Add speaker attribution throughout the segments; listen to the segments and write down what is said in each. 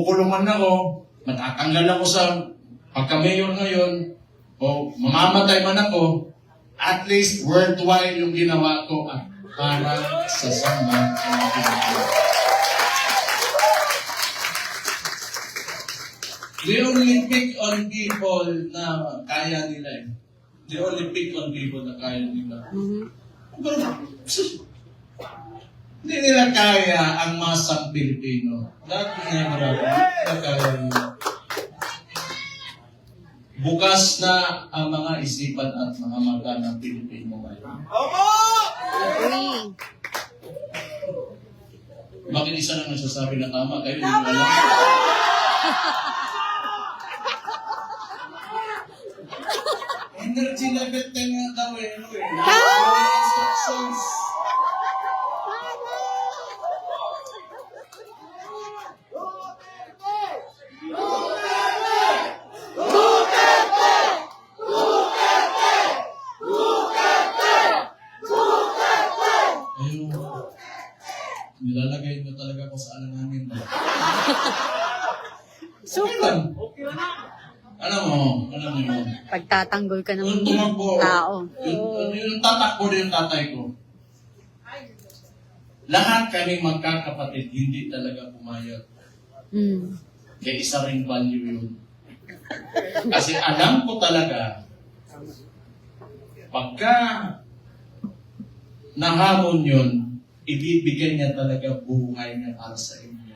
Speaker 1: makukulungan ako, matatanggal ako sa pagka-mayor ngayon, o mamamatay man ako, at least worthwhile yung ginawa ko at para sa sambahan ng Pilipinas. They only pick on people na kaya nila eh. They only pick on people na kaya nila. Pero, hindi nila kaya ang masang Pilipino. Dahil never nila kaya nila. Bukas na ang mga isipan at mga mata ng Pilipino ngayon. Bakit isa lang nagsasabi na tama? Kayo hindi ko alam. Energy level 10 nga daw eh. Instructions. Ayun. Nilalagay mo talaga ko sa alanganin.
Speaker 2: Super.
Speaker 1: Alam mo yun.
Speaker 2: Pagtatanggol ka ng
Speaker 1: Yung tumakbo,
Speaker 2: tao.
Speaker 1: yung tatakbo din yung tatay ko. Lahat kami magkakapatid, hindi talaga pumayag. Kaya isa ring value yun. Kasi alam ko talaga, pagka nahamon yun, ibibigay niya talaga buhay niya para sa inyo.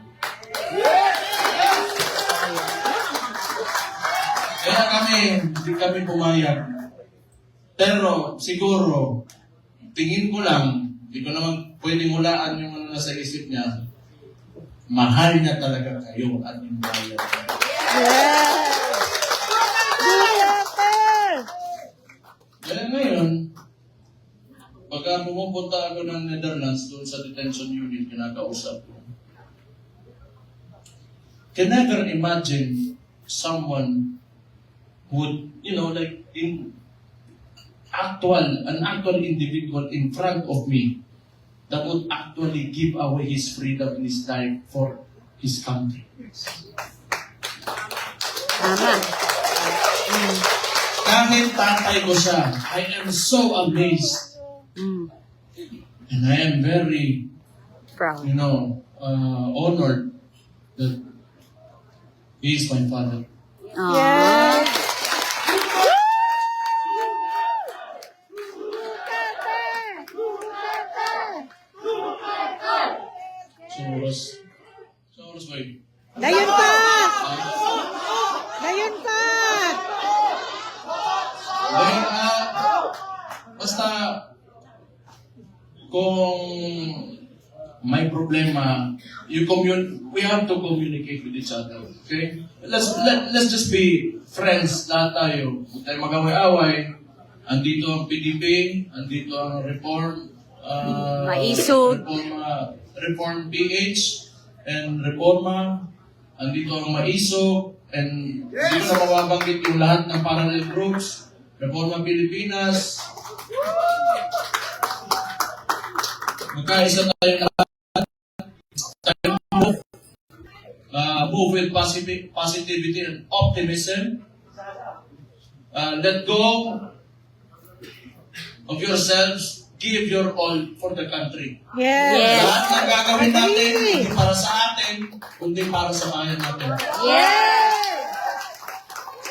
Speaker 1: Kaya hindi kami pumayag. Pero siguro, tingin ko lang, hindi ko naman pwedeng hulaan yung ano nasa isip niya, mahal niya talaga kayo at yung bayad. Kaya ngayon, pagka pumupunta ako ng Netherlands doon sa detention unit, kinakausap ko, can never imagine someone would, like an actual individual in front of me that would actually give away his freedom and his life for his country.
Speaker 2: Tama.
Speaker 1: Kahit tatay ko siya, I am so amazed. And I am very,
Speaker 2: Proud.
Speaker 1: honored that he is my father.
Speaker 2: Yes.
Speaker 1: Sa oras ba yun?
Speaker 2: Dayon pa! Dayon pa!
Speaker 1: Dahil, basta, kung may problema, we have to communicate with each other. Okay? Let's just be friends lahat tayo. Huwag tayo mag-away-away. Andito ang PDP, andito ang Reform,
Speaker 2: Maisog.
Speaker 1: Reform PH, and Reforma, andito ang Maisog, and dito na mababanggit yung lahat ng parallel groups, Reforma Pilipinas. Magkaisa tayo lahat. Move with positivity and optimism. Let go of yourselves. Give your all for the country.
Speaker 2: Yes.
Speaker 1: Lahat na gagawin natin, hindi para sa atin, kundi para sa bayan natin.
Speaker 2: Yes.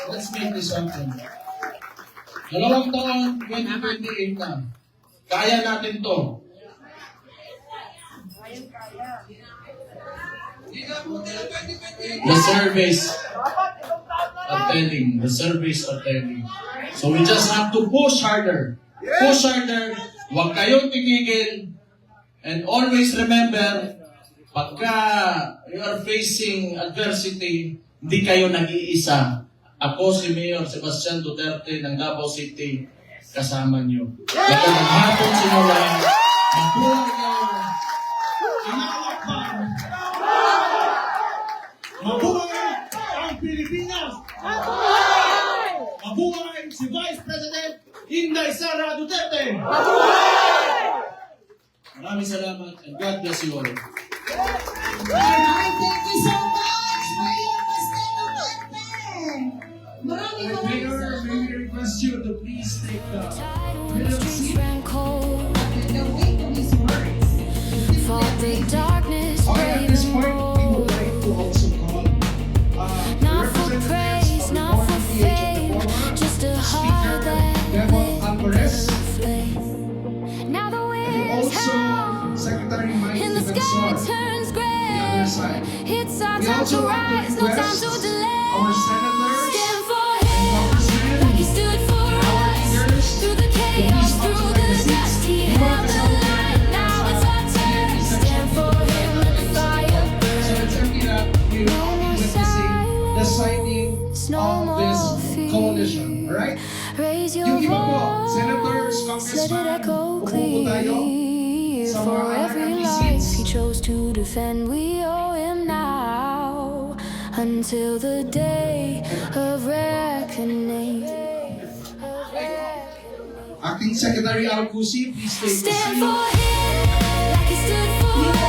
Speaker 1: Let's make this happen. 2 taon, 2028 na. Kaya natin to. The surveys are telling. So we just have to push harder. Push harder. Huwag kayong tigigil. And always remember, pagka you are facing adversity, hindi kayo nag-iisa. Ako si Mayor Sebastian Duterte ng Davao City, kasama niyo. Kaya maghapon simula, mabuhay kayo. Mabuhay ang Pilipinas! Mabuhay si Vice President Inday Sara Duterte! Maraming salamat and God bless you all.
Speaker 3: Thank you so much!
Speaker 1: Mayor, may we request you to please take the middle
Speaker 3: Streets
Speaker 1: seat.
Speaker 3: ran cold, fought the darkness,
Speaker 1: Okay, at
Speaker 3: brave
Speaker 1: this
Speaker 3: and
Speaker 1: point, we would
Speaker 3: bold.
Speaker 1: like to also call
Speaker 3: Not for
Speaker 1: representatives
Speaker 3: praise,
Speaker 1: of the
Speaker 3: not for
Speaker 1: Foreign
Speaker 3: fame,
Speaker 1: PH and the
Speaker 3: just a
Speaker 1: Speaker
Speaker 3: heart that
Speaker 1: Devon
Speaker 3: lives
Speaker 1: Alvarez,
Speaker 3: faith. Now the
Speaker 1: and
Speaker 3: winds
Speaker 1: also
Speaker 3: howl,
Speaker 1: Secretary Mike
Speaker 3: and the sky
Speaker 1: Defensor.
Speaker 3: turns
Speaker 1: The other
Speaker 3: gray.
Speaker 1: side.
Speaker 3: It's our
Speaker 1: We
Speaker 3: time to
Speaker 1: also want
Speaker 3: rise,
Speaker 1: to
Speaker 3: no time
Speaker 1: request
Speaker 3: to delay.
Speaker 1: our senators,
Speaker 3: Stand for him,
Speaker 1: congressmen,
Speaker 3: like he stood for
Speaker 1: our
Speaker 3: us.
Speaker 1: leaders,
Speaker 3: Through the chaos, through the dust, he held the line. Now it's our turn. Stand for him, let the fire
Speaker 1: So
Speaker 3: burn.
Speaker 1: it's empty that we will
Speaker 3: No
Speaker 1: be
Speaker 3: more
Speaker 1: witnessing the signing
Speaker 3: no
Speaker 1: of this
Speaker 3: more fear.
Speaker 1: coalition, alright?
Speaker 3: Raise your
Speaker 1: Yung iba po,
Speaker 3: voice,
Speaker 1: senators,
Speaker 3: let it
Speaker 1: congressmen,
Speaker 3: echo
Speaker 1: upo po tayo.
Speaker 3: clear.
Speaker 1: Sa
Speaker 3: For
Speaker 1: mga
Speaker 3: every
Speaker 1: RMP
Speaker 3: life
Speaker 1: seats.
Speaker 3: he chose to defend, we owe him now until the day of reckoning.
Speaker 1: Acting Secretary Al Cusi, please take a
Speaker 3: Stand
Speaker 1: seat.
Speaker 3: for him, like he stood for